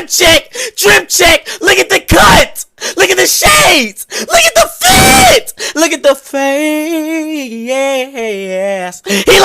drip check, look at the cut, look at the shades, look at the fit, look at the face. He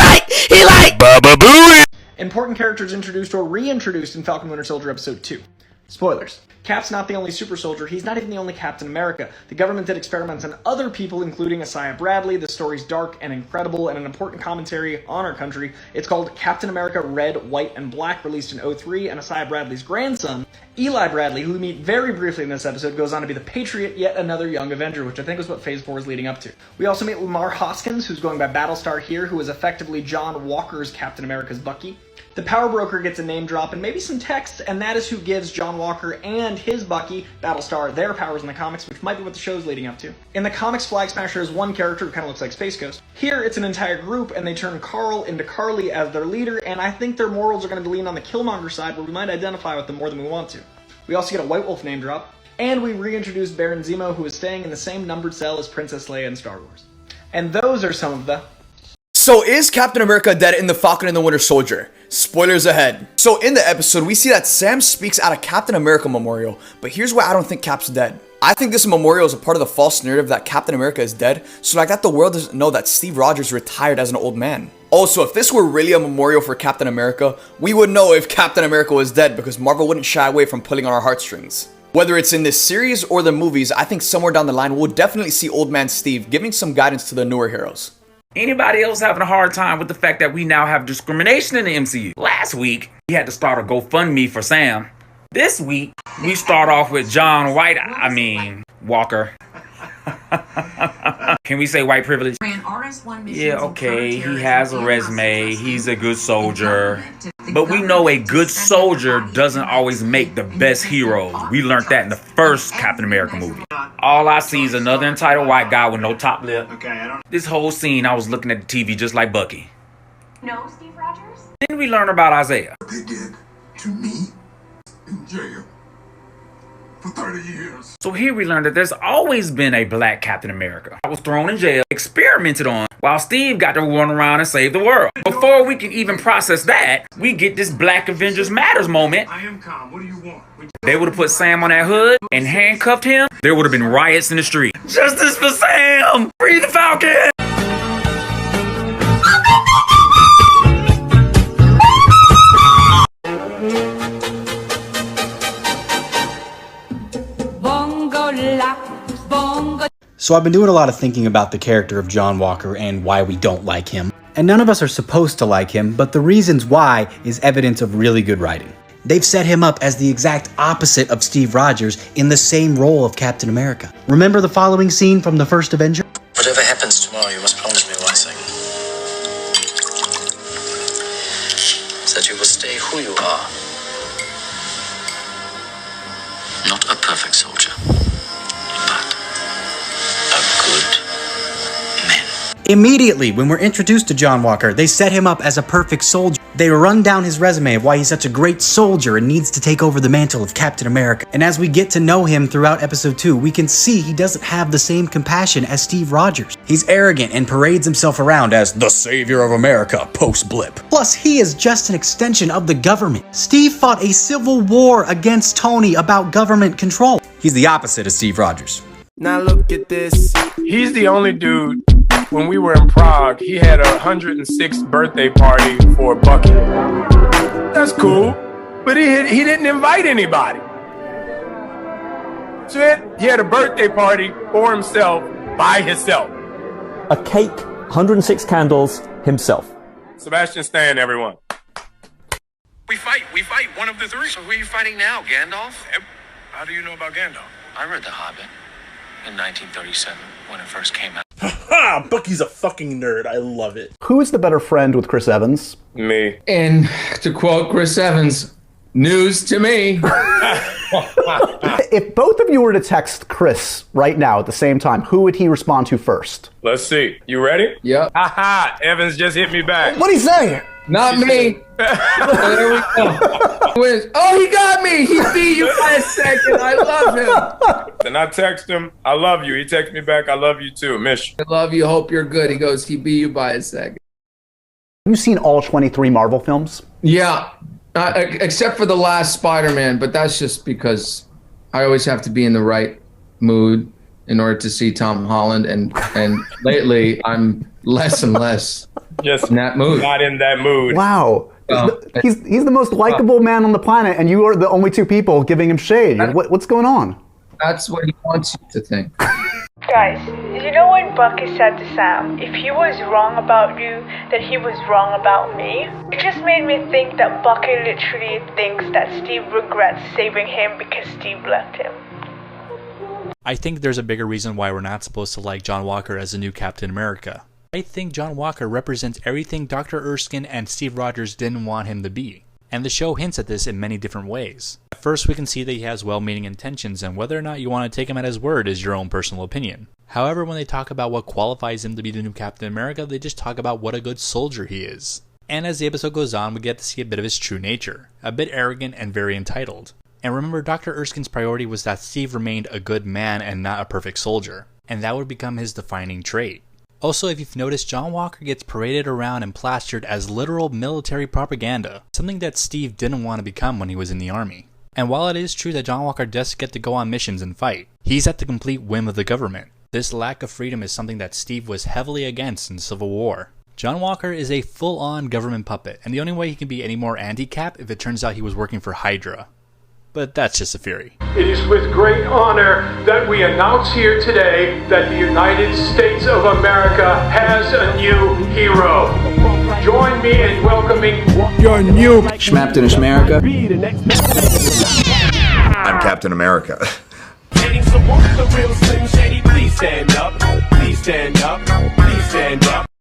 like Baba Booey. Important characters introduced or reintroduced in Falcon Winter Soldier Episode 2. Spoilers. Cap's not the only super soldier, he's not even the only Captain America. The government did experiments on other people, including Isaiah Bradley. The story's dark and incredible and an important commentary on our country. It's called Captain America Red, White, and Black, released in 2003, and Isaiah Bradley's grandson, Eli Bradley, who we meet very briefly in this episode, goes on to be the Patriot, yet another young Avenger, which I think is what Phase 4 is leading up to. We also meet Lamar Hoskins, who's going by Battlestar here, who is effectively John Walker's Captain America's Bucky. The Power Broker gets a name drop and maybe some text, and that is who gives John Walker and his Bucky, Battlestar, their powers in the comics, which might be what the show's leading up to. In the comics, Flag Smasher is one character who kind of looks like Space Ghost. Here, it's an entire group, and they turn Carl into Carly as their leader, and I think their morals are going to lean on the Killmonger side, where we might identify with them more than we want to. We also get a White Wolf name drop, and we reintroduce Baron Zemo, who is staying in the same numbered cell as Princess Leia in Star Wars. And those are some of the... So is Captain America dead in the Falcon and the Winter Soldier? Spoilers ahead. So in the episode, we see that Sam speaks at a Captain America memorial, but here's why I don't think Cap's dead. I think this memorial is a part of the false narrative that Captain America is dead, so like that the world doesn't know that Steve Rogers retired as an old man. Also, if this were really a memorial for Captain America, we would know if Captain America was dead because Marvel wouldn't shy away from pulling on our heartstrings. Whether it's in this series or the movies, I think somewhere down the line we'll definitely see Old Man Steve giving some guidance to the newer heroes. Anybody else having a hard time with the fact that we now have discrimination in the MCU? Last week, we had to start a GoFundMe for Sam. This week, we start off with John Walker. Can we say white privilege? Yeah, okay, he has a resume, he's a good soldier. But we know a good soldier doesn't always make the best heroes. We learned that in the first Captain America movie. All I see is another entitled white guy with no top lip. This whole scene, I was looking at the TV just like Bucky. No, Steve Rogers? Then we learn about Isaiah. What they did to me in jail for 30 years. So here we learn that there's always been a black Captain America. I was thrown in jail, experimented on, while Steve got to run around and save the world. Before we can even process that, we get this Black Avengers Matters moment. I am calm. What do you want? They would have put Sam on that hood and handcuffed him. There would have been riots in the street. Justice for Sam! Free the Falcon! So I've been doing a lot of thinking about the character of John Walker and why we don't like him. And none of us are supposed to like him, but the reasons why is evidence of really good writing. They've set him up as the exact opposite of Steve Rogers in the same role of Captain America. Remember the following scene from the first Avenger? Whatever happens tomorrow, you must promise me one thing. That you will stay who you are. Not a perfect soldier, but a good man. Immediately, when we're introduced to John Walker, they set him up as a perfect soldier. They run down his resume of why he's such a great soldier and needs to take over the mantle of Captain America. And as we get to know him throughout episode 2, we can see he doesn't have the same compassion as Steve Rogers. He's arrogant and parades himself around as the savior of America post-blip. Plus, he is just an extension of the government. Steve fought a civil war against Tony about government control. He's the opposite of Steve Rogers. Now look at this. He's the only dude. When we were in Prague, he had a 106th birthday party for Bucky. That's cool, but he didn't invite anybody. So he had a birthday party for himself, by himself. A cake, 106 candles, himself. Sebastian Stan, everyone. We fight one of the three. So who are you fighting now, Gandalf? How do you know about Gandalf? I read The Hobbit in 1937 when it first came out. Ha! Bucky's a fucking nerd. I love it. Who is the better friend with Chris Evans? Me. And to quote Chris Evans, news to me. If both of you were to text Chris right now at the same time, who would he respond to first? Let's see. You ready? Yep. Haha, Evans just hit me back. What'd he say? Not me. There we go. Oh, he got me. He beat you by a second. I love him. Then I text him, I love you. He texts me back, I love you too. Miss you. I love you. Hope you're good. He goes, he beat you by a second. Have you seen all 23 Marvel films? Yeah. Except for the last Spider-Man, but that's just because I always have to be in the right mood in order to see Tom Holland, and lately I'm less and less Just in that mood. not in that mood. Wow. He's the most likable man on the planet, and you are the only two people giving him shade. What's going on? That's what he wants you to think. Guys, you know when Bucky said to Sam, if he was wrong about you, then he was wrong about me? It just made me think that Bucky literally thinks that Steve regrets saving him because Steve left him. I think there's a bigger reason why we're not supposed to like John Walker as the new Captain America. I think John Walker represents everything Dr. Erskine and Steve Rogers didn't want him to be. And the show hints at this in many different ways. At first, we can see that he has well-meaning intentions, and whether or not you want to take him at his word is your own personal opinion. However, when they talk about what qualifies him to be the new Captain America, they just talk about what a good soldier he is. And as the episode goes on, we get to see a bit of his true nature, a bit arrogant and very entitled. And remember, Dr. Erskine's priority was that Steve remained a good man and not a perfect soldier, and that would become his defining trait. Also, if you've noticed, John Walker gets paraded around and plastered as literal military propaganda, something that Steve didn't want to become when he was in the army. And while it is true that John Walker does get to go on missions and fight, he's at the complete whim of the government. This lack of freedom is something that Steve was heavily against in the Civil War. John Walker is a full-on government puppet, and the only way he can be any more anti-Cap if it turns out he was working for Hydra. But that's just a theory. It is with great honor that we announce here today that the United States of America has a new hero. Join me in welcoming your new Captain America. I'm Captain America. Please stand up. Please stand up. Please stand up.